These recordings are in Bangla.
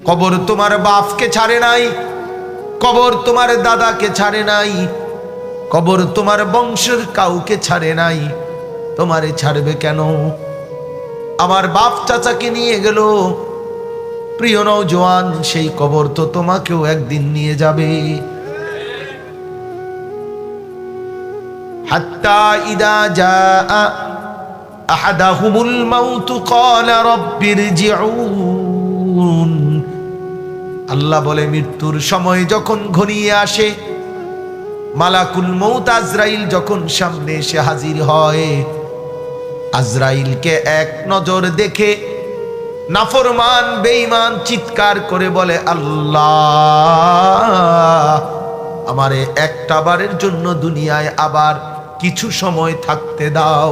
কবর তোমার বাপকে ছাড়ে নাই, কবর তোমার দাদাকে ছাড়ে নাই, কবর তোমার বংশের কাউকে ছাড়ে নাই, তোমারে ছাড়বে কেন? আমার বাপ চাচাকে নিয়ে গেল, প্রিয় নওজোয়ান, সেই কবর তো তোমাকেও একদিন নিয়ে যাবে। হাত্তা ইদা জাআ আহাদাহুমুল মাউত ক্বালা রাব্বিরজিউন। আল্লাহ বলে, মৃত্যুর সময় যখন ঘনিয়ে আসে, মালাকুল মউত আজরাইল যখন সামনে এসে হাজির হয়, আজরাইলকে এক নজর দেখে নাফরমান বেঈমান চিৎকার করে বলে, আল্লাহ, আমারে একটা বারের জন্য দুনিয়ায় আবার কিছু সময় থাকতে দাও।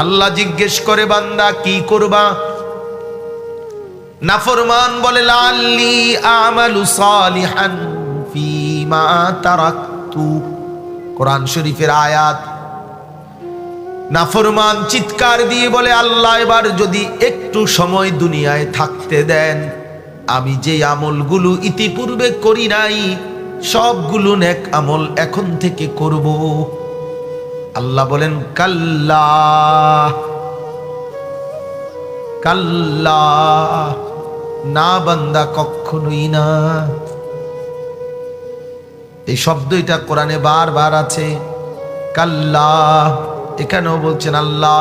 আল্লাহ জিজ্ঞেস করে, বান্দা কি করবা? নাফরমান বলে, লাল্লি আমালু সালিহান ফীমা তারাকতু। কোরআন শরীফের আয়াত। নাফরমান চিৎকার দিয়ে বলে, আল্লাহ, এবার যদি একটু সময় দুনিয়ায় থাকতে দেন, আমি যে আমলগুলো ইতিপূর্বে করি নাই সবগুলো নেক আমল এখন থেকে করব। আল্লাহ বলেন, কাল্লা কাল্লা, না বান্দা, কখনোই না। এই শব্দ এটা কোরআনে বারবার আছে, কাল্লা। এখানেও বলছেন আল্লাহ,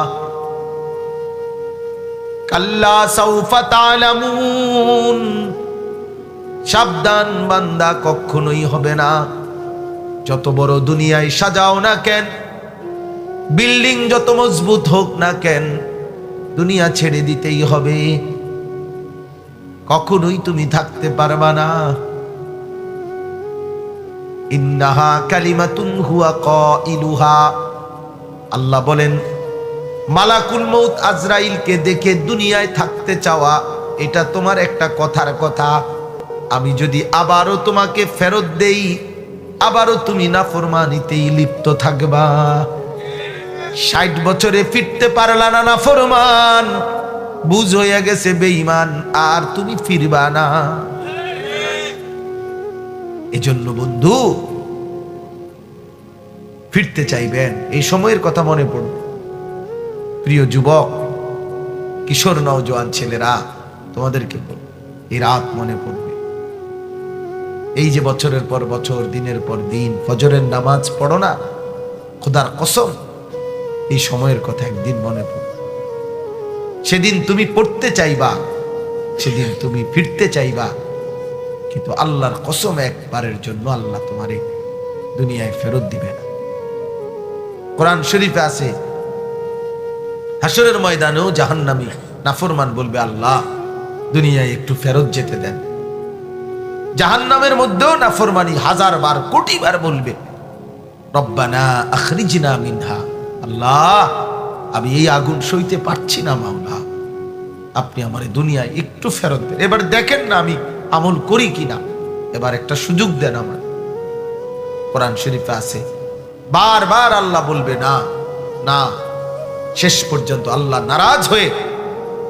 কাল্লা সাউফা তা'লামুন, সাবধান বান্দা, কখনোই হবে না। যত বড় দুনিয়ায় সাজাও না কেন, বিল্ডিং যত মজবুত হোক না কেন, দুনিয়া ছেড়ে দিতেই হবে, কখনোই তুমি থাকতে পারবা না। ইন্নাহা কালিমাতুন হুয়া কাইলুহা। আল্লাহ বলেন, মালাকুল মউত আজরাইলকে দেখে দুনিয়ায় থাকতে চাওয়া, এটা তোমার একটা কথার কথা। আমি যদি আবারও তোমাকে ফেরত দেই, আবারও তুমি নাফরমানিতেই লিপ্ত থাকবা। 60 বছরে ফিরতে পারলা না নাফরমান, বুঝ হয়ে গেছে বেঈমান, আর তুমি ফিরবা না। এজন্য বন্ধু, ফিরতে চাইবেন, এই সময়ের কথা মনে পড়বে। প্রিয় যুবক, কিশোর, নওজোয়ান ছেলেরা, তোমাদেরকে বলবো, এই রাত মনে পড়বে। এই যে বছরের পর বছর, দিনের পর দিন ফজরের নামাজ পড়ো না, খোদার কসম এই সময়ের কথা একদিন মনে পড়বে। সেদিন তুমি পড়তে চাইবা, সেদিন তুমি ফিরতে চাইবা, কিন্তু আল্লাহর কসম একবারের জন্য আল্লাহ তোমারে দুনিয়ায় ফেরত দিবে না। কোরআন শরীফে আছে, হাসরের ময়দানেও জাহান্নামী নাফরমান বলবে, আল্লাহ, দুনিয়ায় একটু ফেরত যেতে দেন। জাহান্নামের মধ্যেও নাফরমানি 1000 বার, কোটি বার বলবে, রব্বানা আখরিজনা মিনহা, আল্লাহ, আমি এই আগুন সইতে পারছি না, মাওলা, আপনি আমারে দুনিয়ায় একটু ফেরত দেন। এবার দেখেন না আমি আমল করি কিনা, এবার একটা সুযোগ দেন আমার। কোরআন শরীফে আছে, বারবার আল্লাহ বলবে না না। শেষ পর্যন্ত আল্লাহ নারাজ হয়ে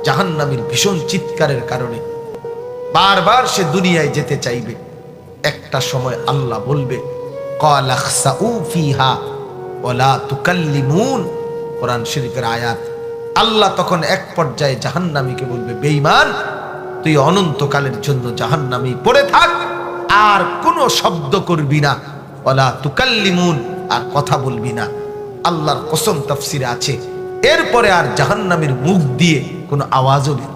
জাহান্নামীর ভীষণ চিৎকারের কারণে বারবার সে দুনিয়ায় যেতে চাইবে। একটা সময় আল্লাহ বলবে, ক্বালা খসাউ ফিহা ওয়ালা তুকাল্লিমুন। কোরআন শরীফের আয়াত। আল্লাহ তখন এক পর্যায়ে জাহান্নামীকে বলবে, বেঈমান, তুই অনন্তকালের জন্য জাহান্নামী পড়ে থাক, আর কোনো শব্দ করবি না, ওয়ালা তুকাল্লিমুন, আর কথা বলবি না। আল্লাহর কসম তাফসিরে আছে, এরপরে আর জাহান্নামীর মুখ দিয়ে কোনো আওয়াজও নেই।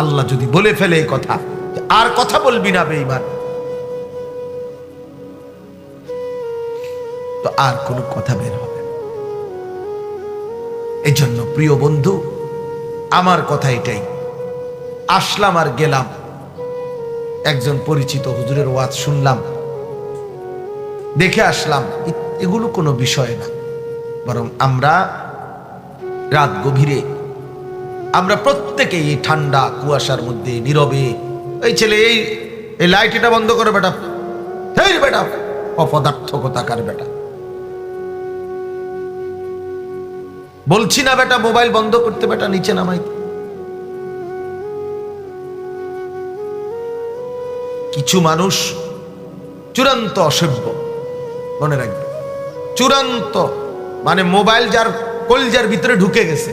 আল্লাহ যদি বলে ফেলে এই কথা, আর কথা বলবি না বেঈমান, তো আর কোনো কথা বের হবে না। এই জন্য প্রিয় বন্ধু, আমার কথা এটাই। আসলাম আর গেলাম, একজন পরিচিত হুজুরের ওয়াজ শুনলাম, দেখে আসলাম, এগুলো কোনো বিষয় না। বরং আমরা রাত গভীরে, আমরা প্রত্যেকেই এই ঠান্ডা কুয়াশার মধ্যে নীরবে, এই ছেলে এই লাইট এটা বন্ধ করে বেটা, এই বেটা অপদার্থ কোথাকার বেটা, বলছি না বেটা মোবাইল বন্ধ করতে, বেটা নিচে নামাইতে। কিছু মানুষ চূড়ান্ত অসভ্য, মনে রাখবে, চূড়ান্ত, মানে মোবাইল যার কলজার ভিতরে ঢুকে গেছে,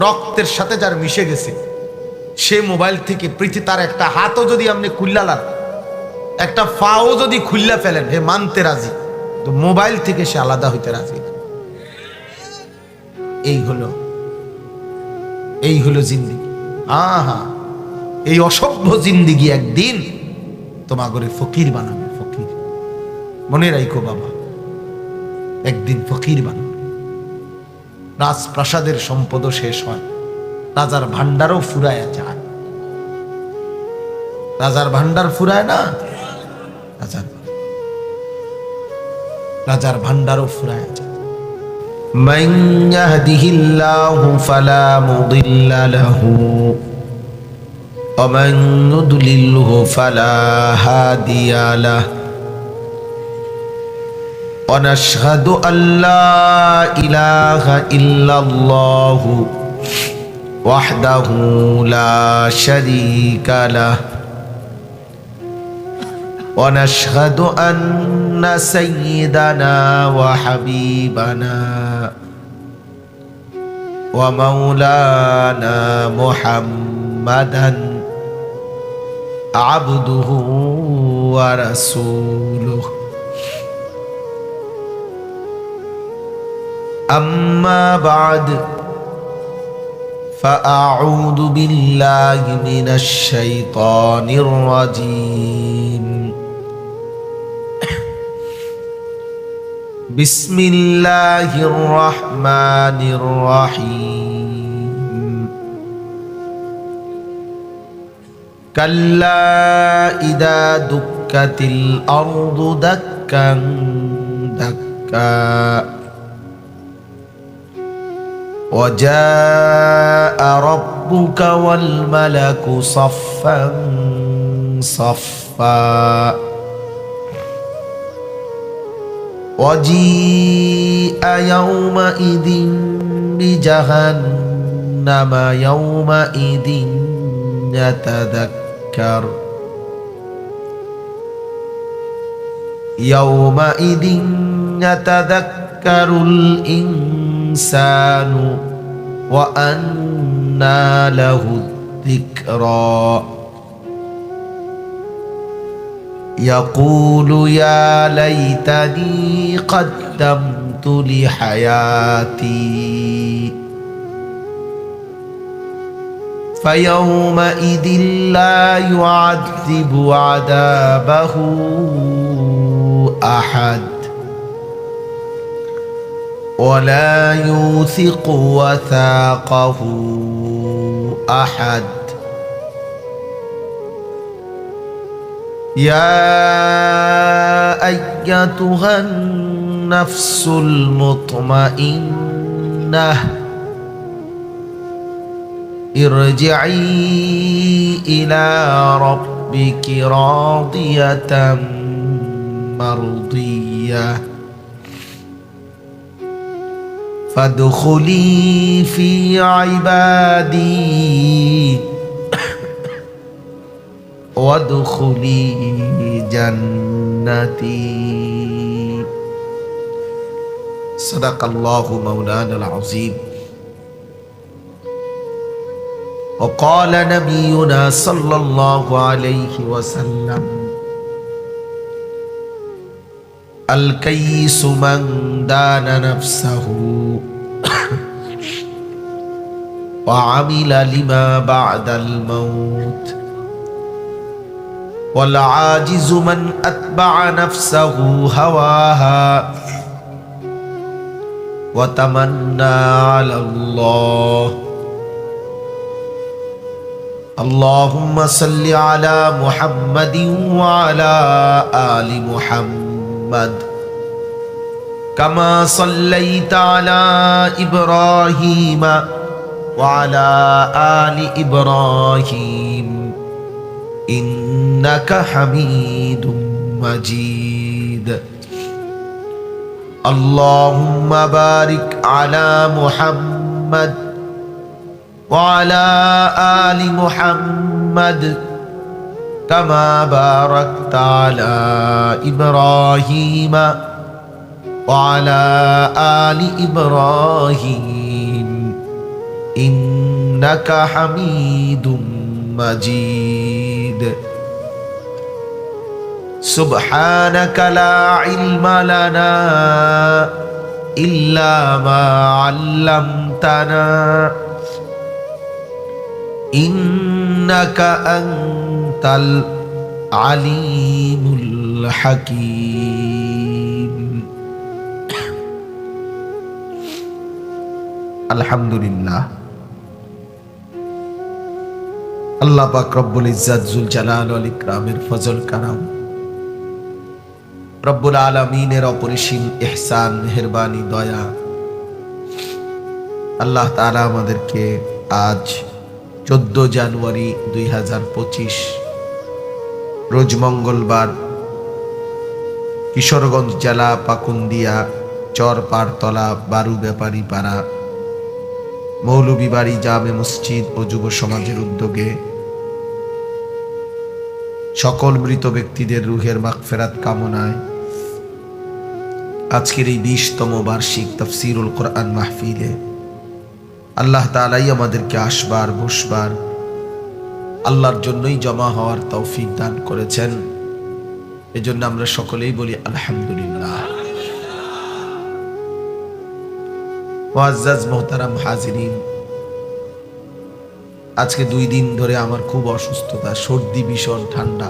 রক্তের সাথে যার মিশে গেছে, সে মোবাইল থেকে তার একটা হাতও যদি আপনি খুল্লালার, একটা পাও যদি খুল্লা ফেলেন, হে মানতে রাজি, তো মোবাইল থেকে সে আলাদা হইতে রাজি। এই হলো জিন্দিগি। এই অসভ্য জিন্দিগি একদিন তোমাগরে ফকির বানাবে, ফকির। মনে রাখো বাবা, একদিন ফকির বানাবে। রাজপ্রাসাদের সম্পদও শেষ হয়, রাজার ভান্ডারও ফুরায় যায়। রাজার ভান্ডার ফুরায় না, রাজার ভান্ডারও ফুরায় যায়। মান ইয়াহদিহিল্লাহু ফালা মুদিল্লা লাহু ওয়া মান ইউদ্লিলহু ফালা হাদিয়া লাহু ওয়া নাশহাদু আল্লা ইলাহা ইল্লাল্লাহু ওয়াহদাহু লা শারীকা লাহু ওয়া নাশহাদু আন্না সাইয়্যিদানা ওয়া হাবিবানা ওয়া মাওলানা মুহাম্মাদান আবদুহু ওয়া রাসূলুহু। أما بعد فأعوذ بالله من الشيطان الرجيم. بسم الله الرحمن الرحيم. كلا إذا دكت الأرض دكا دكا وجاء ربك والملك صفا صفا وجيء يومئذ بجهنم يومئذ يتذكر يومئذ يتذكر الإنسان وأنى له الذكرى يقول يا ليتني قدمت لحياتي فيومئذ لا يعذب عذابه أحد ولا يوثق وثاقه أحد. يا أيتها النفس المطمئنة ارجعي إلى ربك راضية مرضية فادخلي في عبادي وادخلي جنتي. صدق الله مولانا العظيم. وقال نبينا صلى الله عليه وسلم الكيس من دان نفسه وعمل لما بعد الموت والعاجز من أتبع نفسه هواها وتمنى على الله. اللهم صل على محمد وعلى آل محمد كما صليت على إبراهيم وعلى آل إبراهيم إنك حميد مجيد. اللهم بارك على محمد মুহাম্মাদ ওয়া আলা আলি মুহাম্মাদ কামা বারাকতা আলা ইব্রাহিম ওয়া আলা আলি ইব্রাহিম ইন্নাকা হামিদুম মাজিদ। সুবহানাকা লা ইলমা লানা ইল্লা মা আল্লামতানা ইন্নাকা আনতাল আলিমুল হাকীম। আলহামদুলিল্লাহ, আল্লাহ পাক রব্বুল ইজ্জাত জুল জালাল ওয়াল ইকরামের ফজল কারাম, রব্বুল আলামিনের অপরিসীম ইহসান, মেহেরবানি, দয়া, আল্লাহ তাআলা আমাদেরকে আজ 14 জানুয়ারি 2025 রোজ মঙ্গলবার কিশোরগঞ্জ জেলা পাকুন্দিয়া চর পারতলা বারু ব্যাপারী পাড়া মৌলভীবাড়ি জামে মসজিদ ও যুব সমাজের উদ্যোগে সকল মৃত ব্যক্তিদের রুহের মাগফিরাত কামনায় আজকের এই 20তম বার্ষিক তাফসীরুল কোরআন মাহফিলে আল্লাহ তাআলাই আমাদেরকে আসবার বসবার, আল্লাহর জন্যই জমা হওয়ার তৌফিক দান করেছেন। এজন্য আমরা সকলেই বলি আলহামদুলিল্লাহ। মুআজ্জাজ মোহতারাম হাজিরিন, আজকে 2 দিন ধরে আমার খুব অসুস্থতা, সর্দি, ভীষণ ঠান্ডা,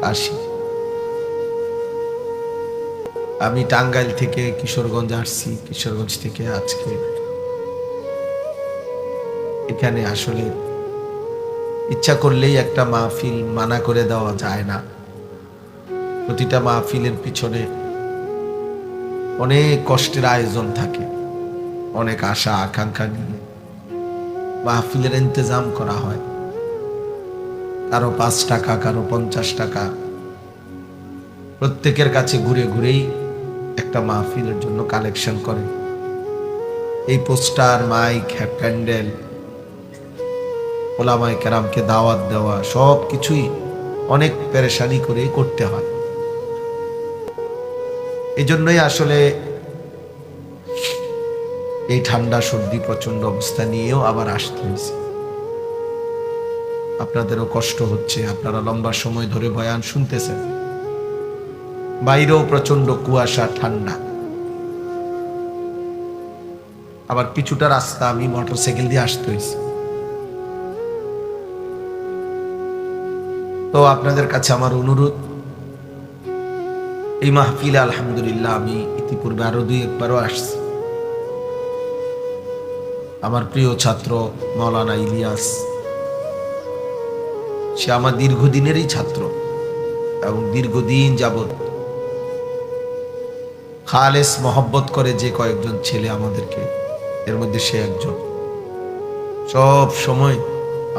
কাশি। আমি টাঙ্গাইল থেকে কিশোরগঞ্জ আসছি, কিশোরগঞ্জ থেকে আজকে এখানে আসলে ইচ্ছা করলেই একটা মাহফিল মানা করে দেওয়া যায় না। প্রতিটা মাহফিলের পিছনে অনেক কষ্টের আয়োজন থাকে, অনেক আশা আকাঙ্ক্ষা নিয়ে মাহফিলের ইন্তজাম করা হয়। কারো 5 টাকা, কারো 50 টাকা, প্রত্যেকের কাছে ঘুরে ঘুরেই একটা মাহফিলের জন্য কালেকশন করে। এই পোস্টার, মাইক, ক্যান্ডেল, ওলামায়ে কেরামকে দাওয়াত দেওয়া, সব কিছুই অনেক পেরেশানি করে করতে হয়। এই জন্যই আসলে এই ঠান্ডা, সর্দি, প্রচন্ড অবস্থা নিয়েও আবার আসতে হয়েছে। আপনাদেরও কষ্ট হচ্ছে, আপনারা লম্বা সময় ধরে বয়ান শুনতেছেন, বাইরেও প্রচন্ড কুয়াশা, ঠান্ডা। আবার কিছুটা রাস্তা আমি মোটরসাইকেল দিয়ে আসতে হয়েছে। তো আপনাদের কাছে আমার অনুরোধ, এই মাহফিলে আলহামদুলিল্লাহ আমি ইতিপূর্বে আরো 2-1বারও আসছি। আমার প্রিয় ছাত্র মাওলানা ইলিয়াস, সে আমার দীর্ঘদিনেরই ছাত্র এবং দীর্ঘদিন যাবৎ খালেস মহব্বত করে যে কয়েকজন ছেলে আমাদেরকে, এর মধ্যে সে একজন। সব সময়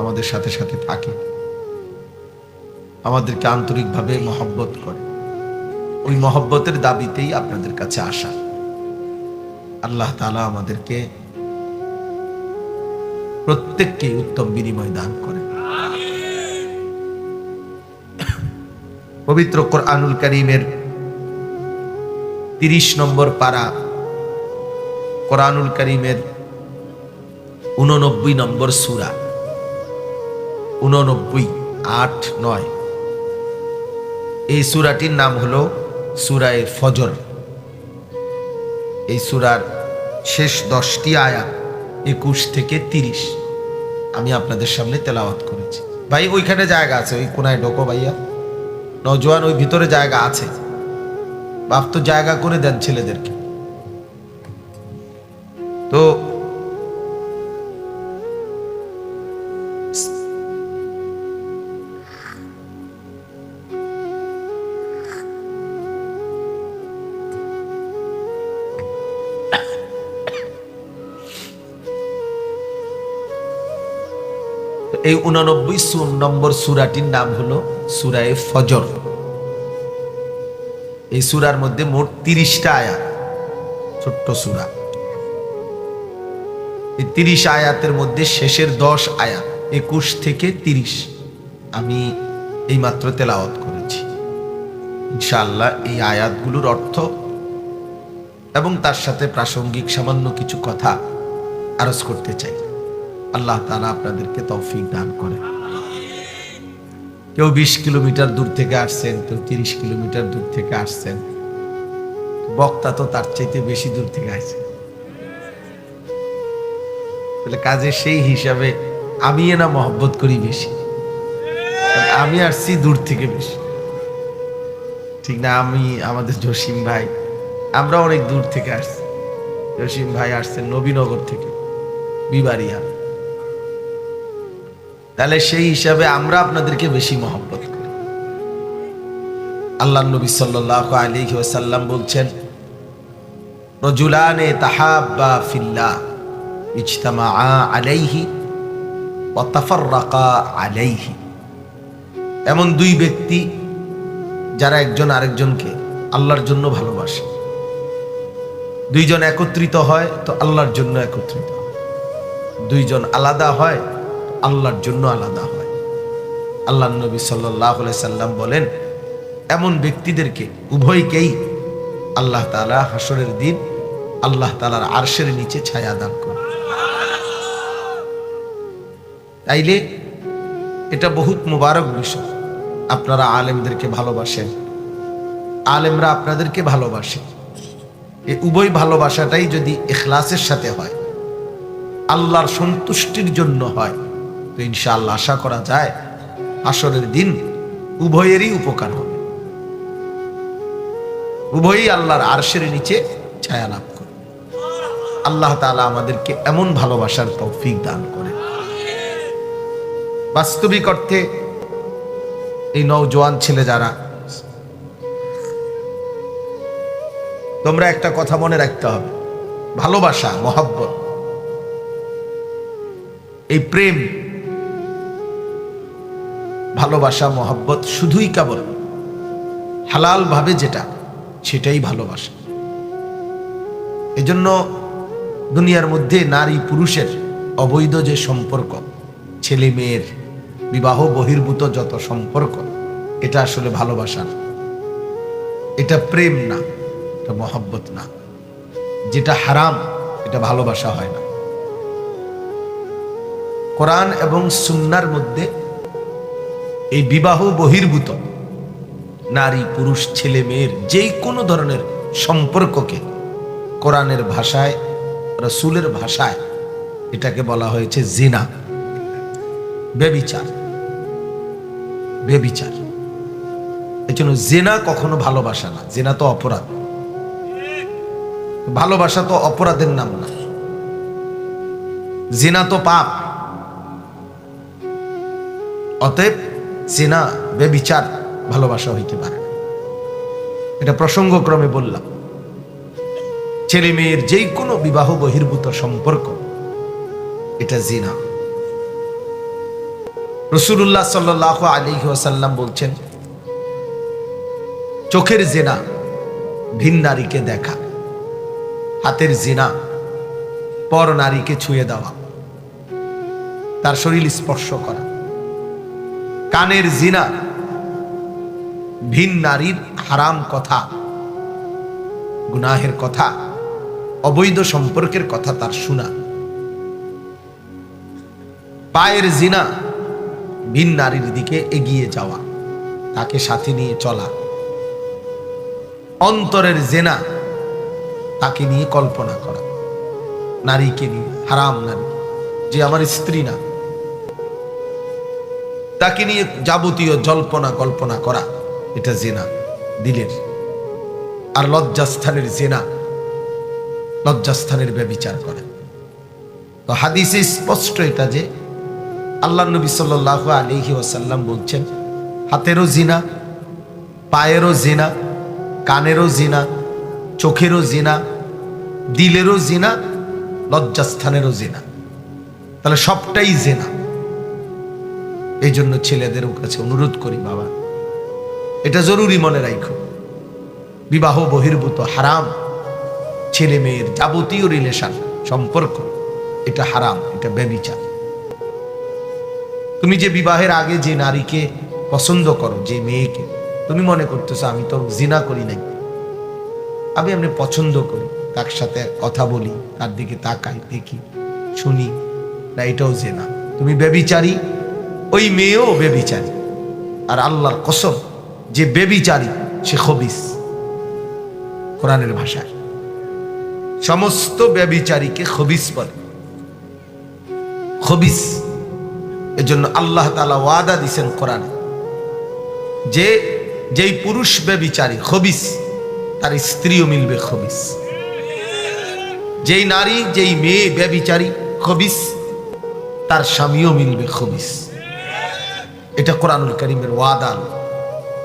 আমাদের সাথে সাথে থাকে, আমাদেরকে আন্তরিকভাবে মহব্বত করে। ওই মহব্বতের দাবিতেই আপনাদের কাছে আসা। আল্লাহ তাআলা আমাদেরকে প্রত্যেককে উত্তম বিনিময় দান করে। পবিত্র কোরআনুল কারীমের 30 নম্বর পারা, কোরআনুল কারীমের 89 নম্বর সূরা, 89, 8, 9। এই সূরাটির নাম হলো সূরায়ে ফজর। এই সূরার শেষ 10টি আয়াত 21 থেকে 30 আমি আপনাদের সামনে তেলাওয়াত করেছি। ভাই ওইখানে জায়গা আছে, ওই কোনায় ঢোকো ভাইয়া, নওজোয়ান ওই ভিতরে জায়গা আছে, বাপ তো জায়গা করে দেন ছেলেদেরকে। তো এই 89 নম্বর সূরাটির নাম হলো সূরায়ে ফজর। এই সূরার মধ্যে মোট 30টা আয়াত, ছোট্ট সূরা। এই 30 আয়াতের মধ্যে শেষের 10 আয়াত 21 থেকে 30 আমি এইমাত্র তেলাওয়াত করেছি। ইনশাআল্লাহ এই আয়াতগুলোর অর্থ এবং তার সাথে প্রাসঙ্গিক সামান্য কিছু কথা আরজ করতে চাই। আল্লাহ তাআলা আপনাদেরকে তৌফিক দান করেন। কেউ 20 কিলোমিটার দূর থেকে আসছেন, কেউ 30 কিলোমিটার দূর থেকে আসছেন, বক্তা তো তার চাইতে বেশি দূর থেকে আসছেন। তাহলে কাজে সেই হিসাবে আমি না মহব্বত করি বেশি, আমি আসছি দূর থেকে বেশি, ঠিক না? আমি আমাদের জসিম ভাই, আমরা অনেক দূর থেকে আসছি। জসিম ভাই আসছেন নবীনগর থেকে, বিবারিয়া। তাহলে সেই হিসাবে আমরা আপনাদেরকে বেশি মহব্বত করি। আল্লাহ নবী সাল্লাল্লাহু আলাইহি ওয়াসাল্লাম বলছেন, রজুলানে তাহাব্বা ফিল্লাহ ইজতামাআ আলাইহি ওয়া তাফাররাকা আলাইহি। এমন দুই ব্যক্তি যারা একজন আরেকজনকে আল্লাহর জন্য ভালোবাসে, দুইজন একত্রিত হয় তো আল্লাহর জন্য একত্রিত হয়, দুইজন আলাদা হয় আল্লাহর জন্য আলাদা হয়। আল্লাহ নবী সাল্লাল্লাহু আলাইহি সাল্লাম বলেন, এমন ব্যক্তিদেরকে উভয়কেই আল্লাহ তাআলা হাসরের দিন আল্লাহ তাআলার আরশের নিচে ছায়া দান করে। তাইলে এটা বহুত মুবারক বিষয়। আপনারা আলেমদেরকে ভালোবাসেন, আলেমরা আপনাদেরকে ভালোবাসে। এই উভয় ভালোবাসাটাই যদি ইখলাসের সাথে হয়, আল্লাহর সন্তুষ্টির জন্য হয়, তো ইনশাআল্লাহ আশা করা যায় হাসরের দিন উভয়েরই উপকার হবে, উভয়ই আল্লাহর আরশের নিচে ছায়া লাভ করে। আল্লাহ তাআলা আমাদেরকে এমন ভালোবাসার তৌফিক দান করে। বাস্তবিক অর্থে এই নওজোয়ান ছেলে যারা, তোমরা একটা কথা মনে রাখতে হবে, ভালোবাসা, মহব্বত, এই প্রেম, ভালোবাসা, মহব্বত শুধুই কেবল হালাল ভাবে যেটা, সেটাই ভালোবাসা। এজন্য দুনিয়ার মধ্যে নারী পুরুষের অবৈধ যে সম্পর্ক, ছেলে মেয়ের বিবাহ বহির্ভূত যত সম্পর্ক, এটা আসলে ভালোবাসা না, এটা প্রেম না, এটা মহব্বত না। যেটা হারাম এটা ভালোবাসা হয় না। কোরআন এবং সুন্নাহর মধ্যে এই বিবাহ বহির্ভূত নারী পুরুষ ছেলে মেয়ের যে কোনো ধরনের সম্পর্ককে কোরআনের ভাষায়, রাসূলের ভাষায় এটাকে বলা হয়েছে জিনা, ব্যভিচার, ব্যভিচার। এজন্য জিনা কখনো ভালোবাসা না, জিনা তো অপরাধ, ভালোবাসা তো অপরাধের নাম না, জিনা তো পাপ। অতএব জিনা, ব্যভিচার ভালোবাসা হইতে পারে না। এটা প্রসঙ্গক্রমে বললাম। ছেলে মেয়ের যে কোনো বিবাহ বহির্ভূত সম্পর্ক এটা জিনা। রাসূলুল্লাহ সাল্লাল্লাহু আলাইহি ওয়াসাল্লাম বলছেন, চোখের জিনা ভিন নারীকে দেখা, হাতের জিনা পর নারীকে ছুঁয়ে দেওয়া, তার শরীর স্পর্শ করা, কানের জিনা ভিন নারীর হারাম কথা, গুনাহের কথা, অবৈধ সম্পর্কের কথা তার শোনা, পায়ের জিনা ভিন নারীর দিকে এগিয়ে যাওয়া, তাকে সাথে নিয়ে চলা, অন্তরের জিনা তাকে নিয়ে কল্পনা করা, নারীকে নিয়ে, হারাম নারী যে আমার স্ত্রী না, তাকে নিয়ে যাবতীয় জল্পনা কল্পনা করা, এটা জিনা দিলের। আর লজ্জাস্থানের জিনা, লজ্জাস্থানের ব্যভিচার করে। তো হাদিসে স্পষ্ট এটা যে আল্লাহ নবী সাল্লাল্লাহু আলাইহি ওয়াসাল্লাম বলছেন, হাতেরও জিনা, পায়েরও জিনা, কানেরও জিনা, চোখেরও জিনা, দিলেরও জিনা, লজ্জাস্থানেরও জিনা। তাহলে সবটাই জিনা। এই জন্য ছেলেদের কাছে অনুরোধ করি, বাবা এটা জরুরি মনে রাখো, বিবাহ বহির্ভূত হারাম ছেলে মেয়ের যাবতীয় রিলেশন, সম্পর্ক, এটা হারাম, এটা ব্যভিচার। তুমি যে বিবাহের আগে যে নারীকে পছন্দ করো, যে মেয়েকে তুমি মনে করতেছো আমি তো জিনা করি নাই, আমি এমনি পছন্দ করি, তার সাথে কথা বলি, তার দিকে তাকাই, দেখি, শুনি, না, এটাও জিনা। তুমি ব্যভিচারী, ওই মেয়েও ব্যভিচারী। আর আল্লাহর কসম, যে ব্যভিচারী সে খবিস। কোরআনের ভাষায় সমস্ত ব্যভিচারীকে খবিস বলে, খবিস। এজন্য আল্লাহ তাআলা ওয়াদা দিয়েছেন কোরআনে যে যেই পুরুষ ব্যভিচারী খবিস, তার স্ত্রীও মিলবে খবিস। যেই নারী, যেই মেয়ে ব্যভিচারী খবিস, তার স্বামীও মিলবে খবিস। এটা কোরআনুল কারীমের ওয়াদা।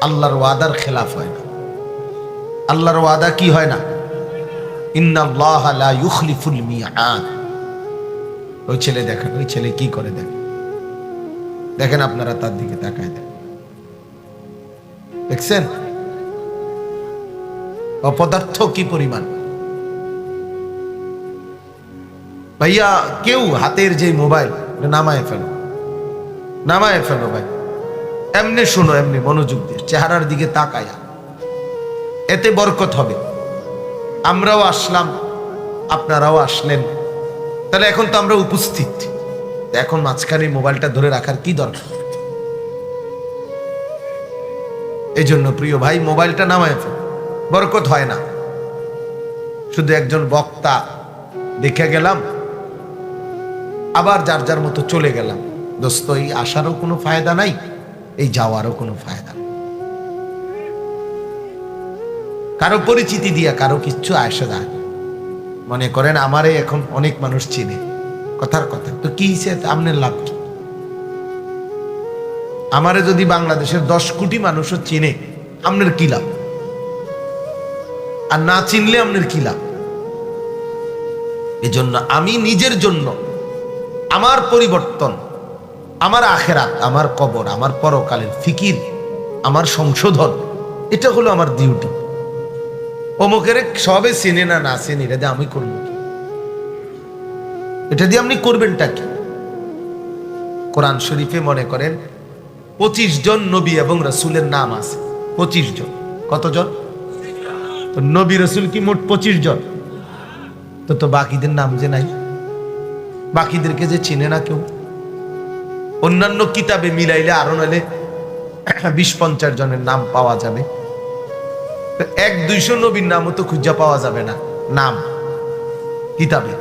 আল্লাহর ওয়াদার খেলাফ হয় না। আল্লাহর ওয়াদা কি হয় না? ইন্নাল্লাহা লা ইউখলিফুল মিআদ। ওই ছেলে দেখেন, ওই ছেলে কি করে দেখেন, দেখেন আপনারা তার দিকে তাকায় দেখছেন অপদার্থ কি পরিমাণ। ভাইয়া, কেউ হাতের যে মোবাইল নামায় ফেলো, নামায় ফেলো ভাই। এমনি শোনো, এমনি মনোযোগ দিয়ে চেহারার দিকে তাকায়া, এতে বরকত হবে। আমরাও আসলাম, আপনারাও আসলেন, তাহলে এখন তো আমরা উপস্থিত। এখন মাঝখানে মোবাইলটা ধরে রাখার কি দরকার? এই জন্য প্রিয় ভাই, মোবাইলটা নামায় ফেল, বরকত হয় না। শুধু একজন বক্তা দেখে গেলাম, আবার যার যার মতো চলে গেলাম। দোস্ত, এই আসারও কোনো ফায়দা নাই, এই যাওয়ারও কোনো ফায়দা নেই। কারো পরিচিতি দিয়া কারো কিচ্ছু আসে না। মনে করেন আমারে এখন অনেক মানুষ চিনে, কথার কথা, তো কি হিসেবে আপনার লাভ কি? আমারে যদি বাংলাদেশের 10 কোটি মানুষও চিনে, আপনার কি লাভ? আর না চিনলে আপনার কি লাভ? এজন্য আমি নিজের জন্য, আমার পরিবর্তন, আমার আখেরাত, আমার কবর, আমার পরকালের ফিকির, আমার সংশোধন, এটা হলো আমার ডিউটি। অমুকের সবে চেনে না, না চেনে, এটা দিয়ে আমি করবো কি? এটা দিয়ে আপনি করবেনটা কি? কোরআন শরীফে মনে করেন 25 জন নবী এবং রাসূলের নাম আছে। 25 জন। কতজন? তো নবী রাসূল কি মোট 25 জন? তো বাকিদের নাম যে নাই, বাকিদেরকে যে চিনে না কেউ। অন্যান্য কিতাবে মিলাইলে আরো নাইলে 20-50 জনের নাম পাওয়া যাবে। 100-200 নবীর নামও তো খুঁজা পাওয়া যাবে না নাম কিতাবে।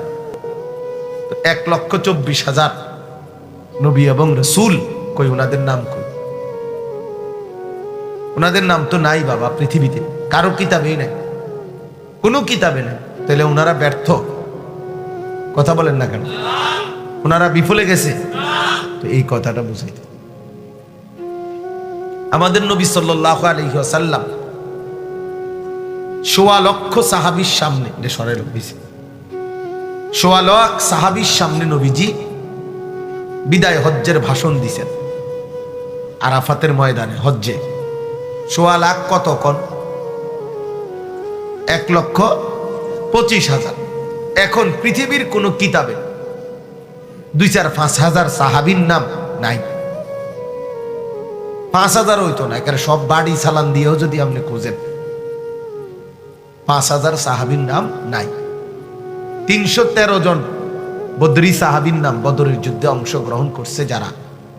1,24,000 নবী এবং রাসূল, কই ওনাদের নাম কই? ওনাদের নাম তো নাই বাবা পৃথিবীতে, কারো কিতাবেই নাই, কোনো কিতাবে নেই। তাহলে ওনারা ব্যর্থ? কথা বলেন না কেন? ওনারা বিফলে গেছে? তো এই কথাটা বুঝাইতে, আমাদের নবী সাল্লাল্লাহু আলাইহি ওয়াসাল্লাম 1.25 লক্ষ সাহাবীর সামনে, এটা সরেল হইছে, 1.25 লাখ সাহাবীর সামনে নবীজি বিদায় হজ্জের ভাষণ দিছেন আরাফাতের ময়দানে। হজ্জে 1.25 লাখ কত কোন? 1,25,000। এখন পৃথিবীর কোন কিতাবে 2-4-5 হাজার সাহাবীর নাম নাই। 5,000 হইতো না, কারণ সব বাড়ি সালান দিয়েও যদি আপনি খোঁজেন 5,000 সাহাবীর নাম নাই। 313 জন বদরি সাহাবীর নাম, বদরের যুদ্ধে অংশগ্রহণ করছে যারা,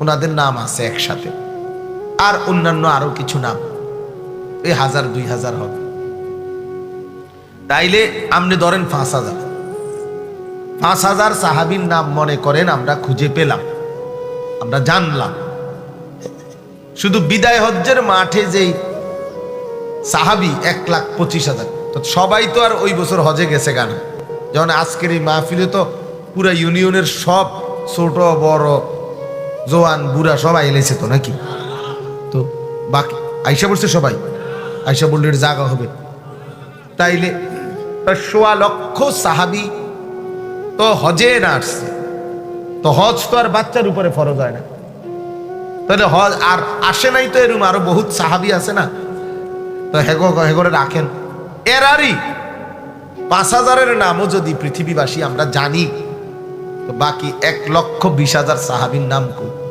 ওনাদের নাম আছে একসাথে। আর অন্যান্য আরো কিছু নাম, এই 1000-2000 হবে। তাইলে আপনি ধরেন 5,000 সাহাবীর নাম মনে করেন আমরা খুঁজে পেলাম, আমরা জানলাম। শুধু বিদায় হজ্জের মাঠে যেই সাহাবী 1,25,000, তো সবাই তো আর ওই বছর হজে গেছে গানা। যেমন আজকের এই মাহফিলে তো পুরা ইউনিয়নের সব ছোট বড় জোয়ান বুড়া সবাই এলেছে তো নাকি? তো বাকি আইসা বলছে, সবাই আইসা বললে জায়গা হবে। তাইলে 1.25 লক্ষ সাহাবী তো হজে না আসছে, তো হজ তো আর বাচ্চার উপরে ফরজ হয় না। তাহলে হজ আর আসে নাই, তো এরকম আরো বহুত সাহাবী আছে না, তো হেগরে রাখেন। এরারই 5,000-এর নামও যদি পৃথিবীবাসী আমরা জানি, তো বাকি 1,20,000 সাহাবীর নাম কই?